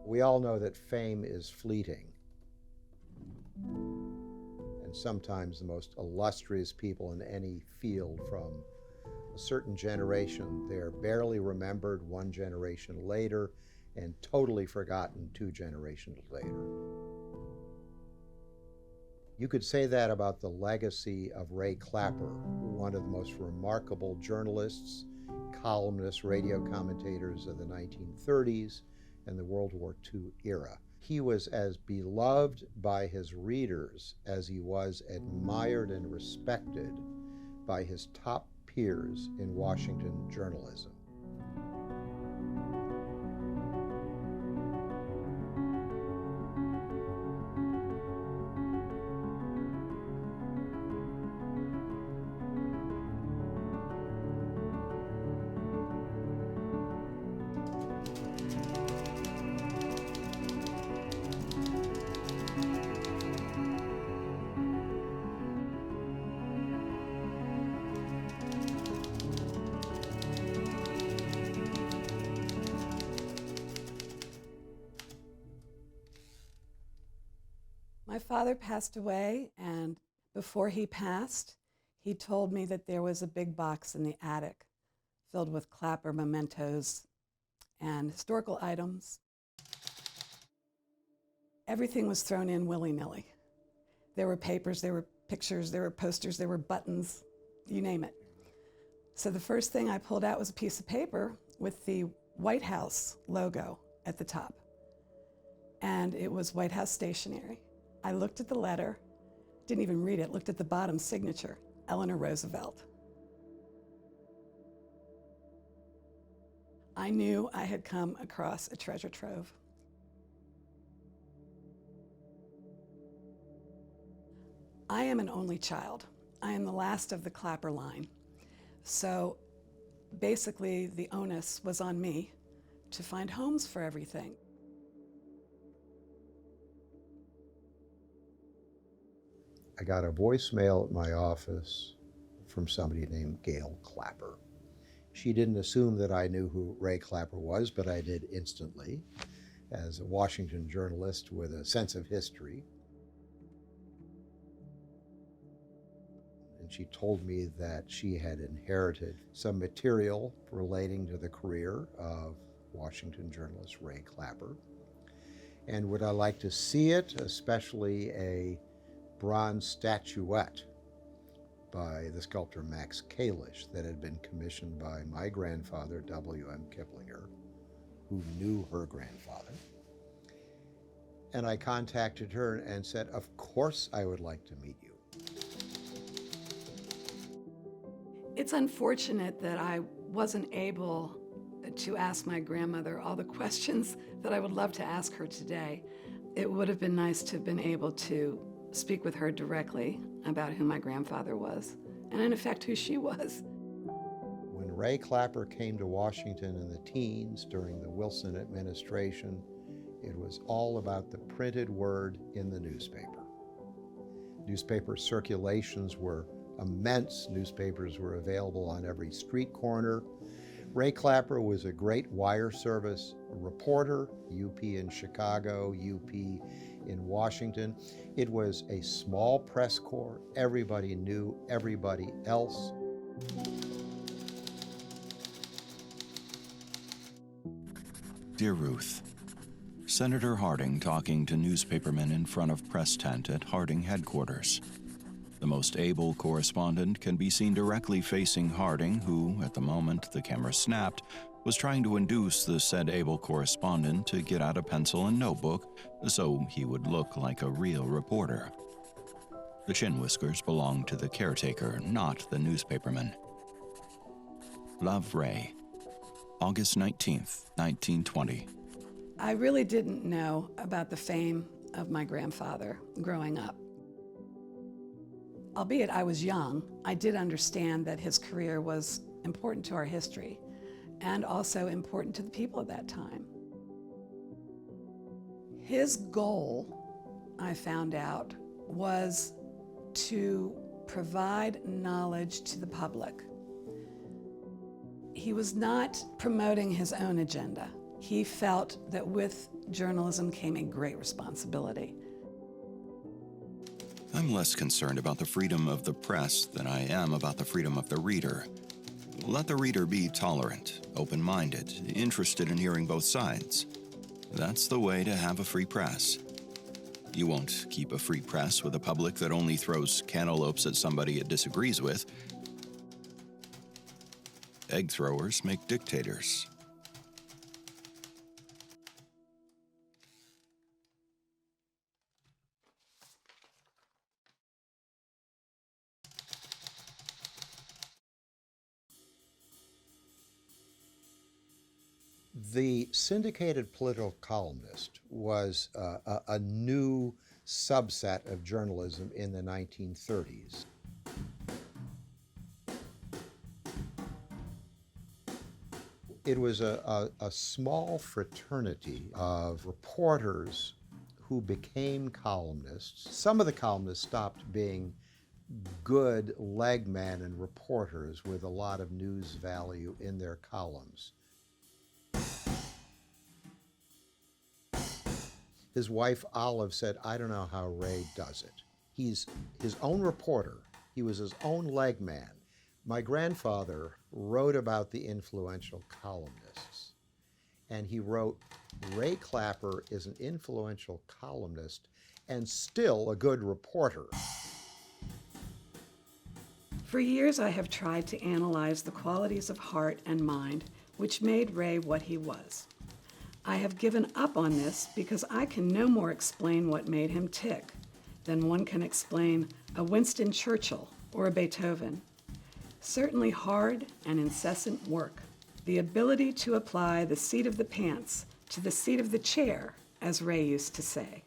We all know that fame is fleeting. And sometimes the most illustrious people in any field from a certain generation, they're barely remembered one generation later and totally forgotten 2 generations later. You could say that about the legacy of Ray Clapper, one of the most remarkable journalists, columnists, radio commentators of the 1930s and the World War II era. He was as beloved by his readers as he was admired and respected by his top peers in Washington journalism. My father passed away, and before he passed, he told me that there was a big box in the attic filled with Clapper mementos and historical items. Everything was thrown in willy-nilly. There were papers, there were pictures, there were posters, there were buttons, you name it. So the first thing I pulled out was a piece of paper with the White House logo at the top. And it was White House stationery. I looked at the letter, didn't even read it, looked at the bottom signature, Eleanor Roosevelt. I knew I had come across a treasure trove. I am an only child. I am the last of the Clapper line. So basically the onus was on me to find homes for everything. I got a voicemail at my office from somebody named Gail Clapper. She didn't assume that I knew who Ray Clapper was, but I did instantly, as a Washington journalist with a sense of history. And she told me that she had inherited some material relating to the career of Washington journalist Ray Clapper. And would I like to see it, especially a bronze statuette by the sculptor Max Kalish that had been commissioned by my grandfather, W.M. Kiplinger, who knew her grandfather. And I contacted her and said, of course I would like to meet you. It's unfortunate that I wasn't able to ask my grandmother all the questions that I would love to ask her today. It would have been nice to have been able to speak with her directly about who my grandfather was, and in effect, who she was. When Ray Clapper came to Washington in the teens during the Wilson administration, it was all about the printed word in the newspaper. Newspaper circulations were immense. Newspapers were available on every street corner. Ray Clapper was a great wire service reporter, UP in Chicago, UP in Washington. It was a small press corps. Everybody knew everybody else. Dear Ruth, Senator Harding talking to newspapermen in front of press tent at Harding headquarters. The most able correspondent can be seen directly facing Harding, who, at the moment the camera snapped, was trying to induce the said able correspondent to get out a pencil and notebook so he would look like a real reporter. The chin whiskers belonged to the caretaker, not the newspaperman. Love, Ray. August 19th, 1920. I really didn't know about the fame of my grandfather growing up. Albeit I was young, I did understand that his career was important to our history and also important to the people at that time. His goal, I found out, was to provide knowledge to the public. He was not promoting his own agenda. He felt that with journalism came a great responsibility. I'm less concerned about the freedom of the press than I am about the freedom of the reader. Let the reader be tolerant, open-minded, interested in hearing both sides. That's the way to have a free press. You won't keep a free press with a public that only throws cantaloupes at somebody it disagrees with. Egg throwers make dictators. The syndicated political columnist was a new subset of journalism in the 1930s. It was a small fraternity of reporters who became columnists. Some of the columnists stopped being good legmen and reporters with a lot of news value in their columns. His wife, Olive, said, "I don't know how Ray does it. He's his own reporter. He was his own leg man." My grandfather wrote about the influential columnists, and he wrote, "Ray Clapper is an influential columnist and still a good reporter." For years, I have tried to analyze the qualities of heart and mind which made Ray what he was. I have given up on this because I can no more explain what made him tick than one can explain a Winston Churchill or a Beethoven. Certainly hard and incessant work, the ability to apply the seat of the pants to the seat of the chair, as Ray used to say.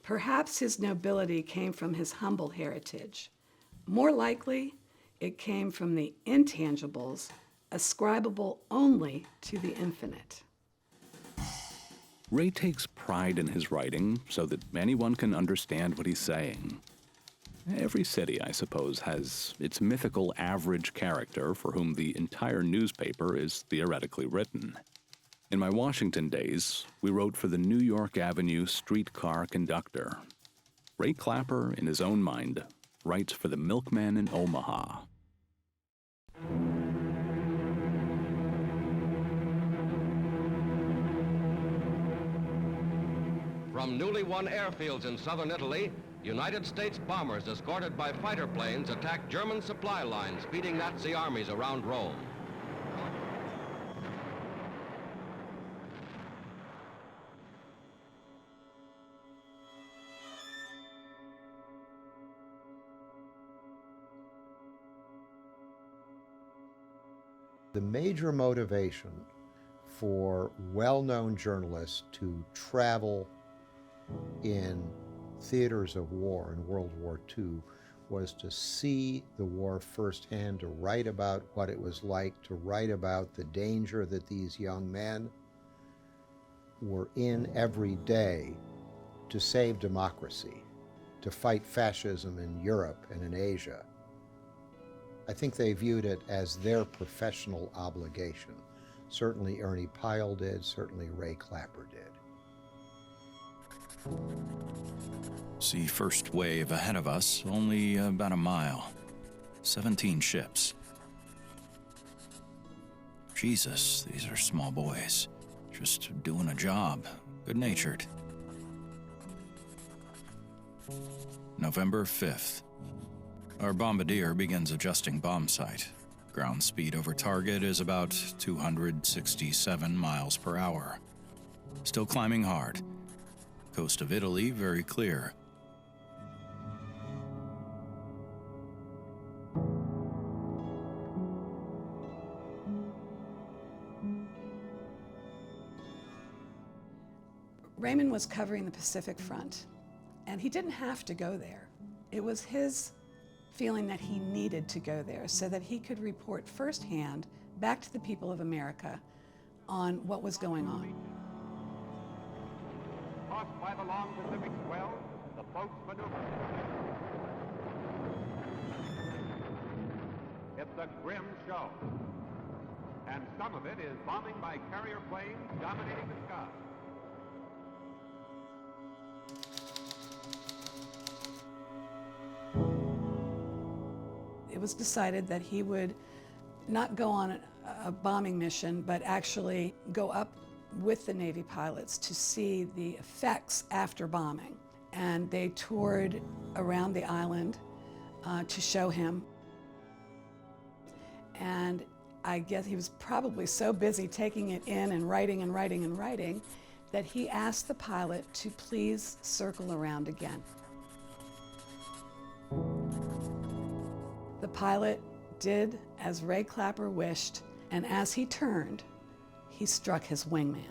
Perhaps his nobility came from his humble heritage. More likely, it came from the intangibles ascribable only to the infinite. Ray takes pride in his writing so that anyone can understand what he's saying. Every city, I suppose, has its mythical average character for whom the entire newspaper is theoretically written. In my Washington days, we wrote for the New York Avenue streetcar conductor. Ray Clapper, in his own mind, writes for the milkman in Omaha. From newly won airfields in southern Italy, United States bombers escorted by fighter planes attacked German supply lines feeding Nazi armies around Rome. The major motivation for well-known journalists to travel in theaters of war in World War II was to see the war firsthand, to write about what it was like, to write about the danger that these young men were in every day to save democracy, to fight fascism in Europe and in Asia. I think they viewed it as their professional obligation. Certainly Ernie Pyle did, certainly Ray Clapper did. See first wave ahead of us, only about a mile. 17 ships. Jesus, these are small boys. Just doing a job. Good-natured. November 5th. Our bombardier begins adjusting bomb sight. Ground speed over target is about 267 miles per hour. Still climbing hard. Coast of Italy very clear. Raymond was covering the Pacific Front, and he didn't have to go there. It was his feeling that he needed to go there so that he could report firsthand back to the people of America on what was going on. Tossed by the long Pacific swell, the boats maneuver. It's a grim show. and some of it is bombing by carrier planes dominating the sky. It was decided that he would not go on a bombing mission, but actually go up with the Navy pilots to see the effects after bombing. And they toured around the island to show him. And I guess he was probably so busy taking it in and writing and writing and writing that he asked the pilot to please circle around again. The pilot did as Ray Clapper wished, and as he turned, he struck his wingman.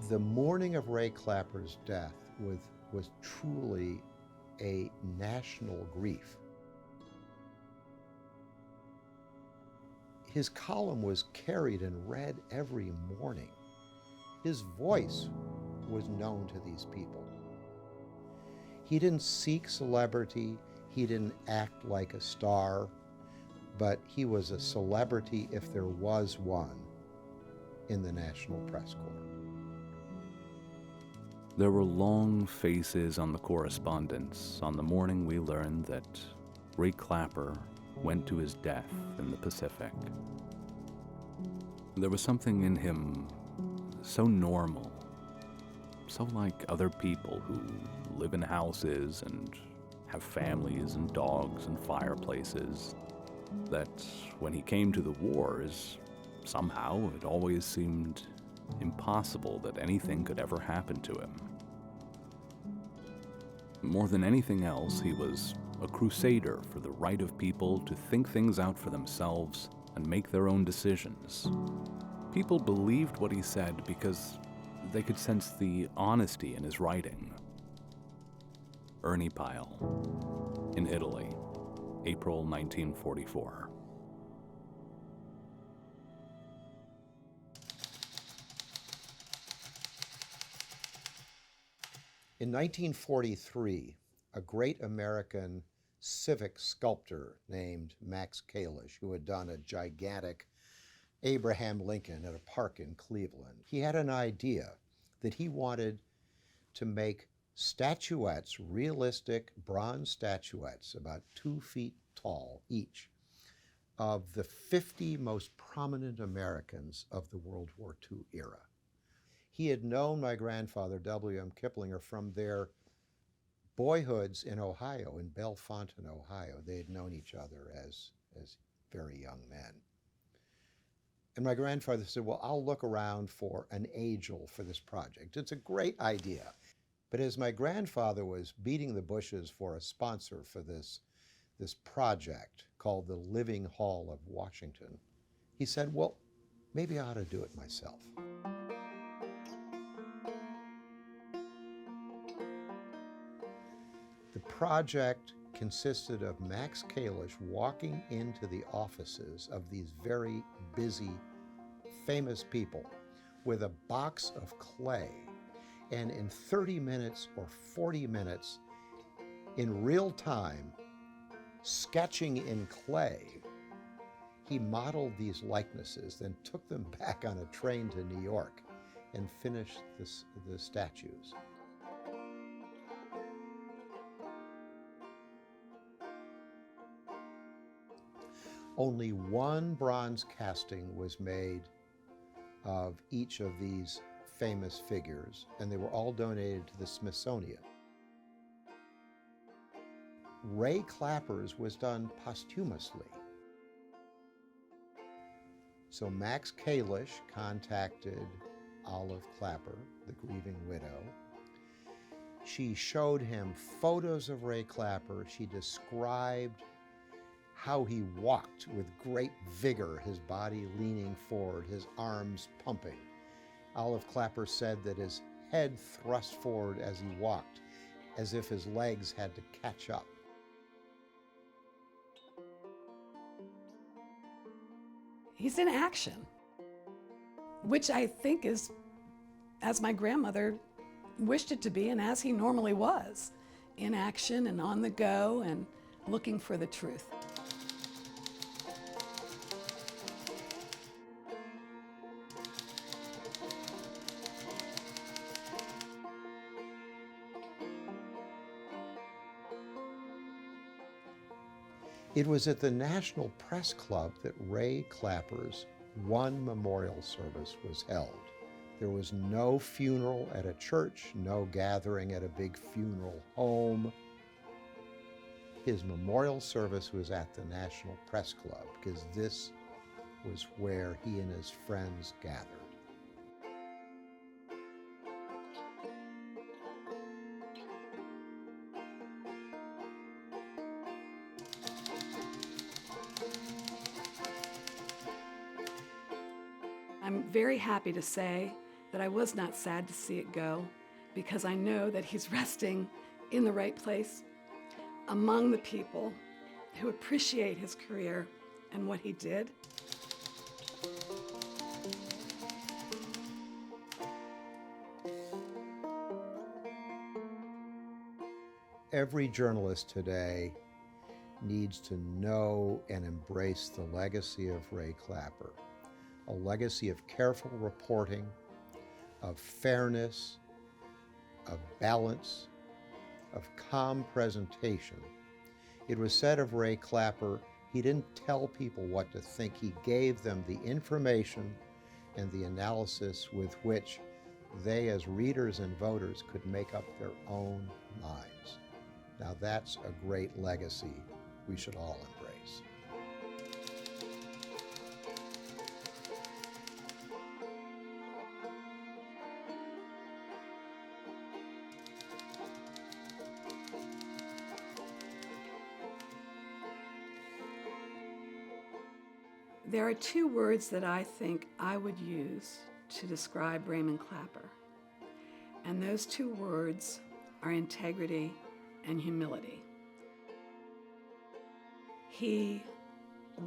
The morning of Ray Clapper's death was truly a national grief. His column was carried and read every morning. His voice was known to these people. He didn't seek celebrity, he didn't act like a star, but he was a celebrity if there was one in the National Press Corps. There were long faces on the correspondence on the morning we learned that Ray Clapper went to his death in the Pacific. There was something in him so normal, so like other people who live in houses and have families and dogs and fireplaces, that when he came to the wars, somehow it always seemed impossible that anything could ever happen to him. More than anything else, he was a crusader for the right of people to think things out for themselves and make their own decisions. People believed what he said because they could sense the honesty in his writing. Ernie Pyle, in Italy, April 1944. In 1943, a great American civic sculptor named Max Kalish, who had done a gigantic Abraham Lincoln at a park in Cleveland, he had an idea that he wanted to make statuettes, realistic bronze statuettes, about 2 feet tall each, of the 50 most prominent Americans of the World War II era. He had known my grandfather, W.M. Kiplinger, from their boyhoods in Ohio, in Bellefontaine, Ohio. They had known each other as very young men. And my grandfather said, well, I'll look around for an angel for this project. It's a great idea. But as my grandfather was beating the bushes for a sponsor for this project called the Living Hall of Washington, he said, well, maybe I ought to do it myself. The project consisted of Max Kalish walking into the offices of these very busy, famous people with a box of clay, and in 30 minutes or 40 minutes, in real time, sketching in clay, he modeled these likenesses, then took them back on a train to New York and finished the statues. Only one bronze casting was made of each of these famous figures, and they were all donated to the Smithsonian. Ray Clapper's was done posthumously. So Max Kalish contacted Olive Clapper, the grieving widow. She showed him photos of Ray Clapper. She described how he walked with great vigor, his body leaning forward, his arms pumping. Olive Clapper said that his head thrust forward as he walked, as if his legs had to catch up. He's in action, which I think is as my grandmother wished it to be and as he normally was, in action and on the go and looking for the truth. It was at the National Press Club that Ray Clapper's one memorial service was held. There was no funeral at a church, no gathering at a big funeral home. His memorial service was at the National Press Club because this was where he and his friends gathered. I'm very happy to say that I was not sad to see it go, because I know that he's resting in the right place among the people who appreciate his career and what he did. Every journalist today needs to know and embrace the legacy of Ray Clapper, a legacy of careful reporting, of fairness, of balance, of calm presentation. It was said of Ray Clapper, he didn't tell people what to think. He gave them the information and the analysis with which they, as readers and voters, could make up their own minds. Now that's a great legacy we should all embrace. There are two words that I think I would use to describe Raymond Clapper, and those two words are integrity and humility. He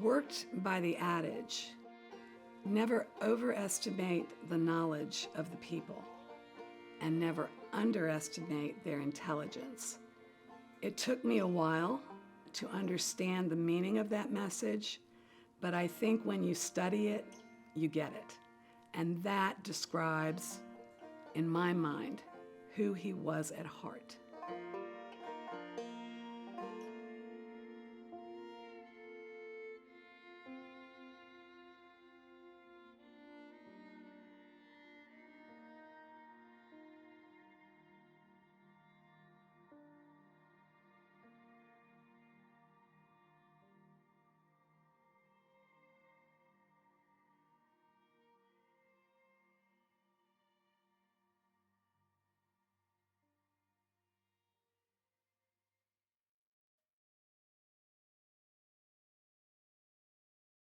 worked by the adage, never overestimate the knowledge of the people and never underestimate their intelligence. It took me a while to understand the meaning of that message, but I think when you study it, you get it. And that describes, in my mind, who he was at heart.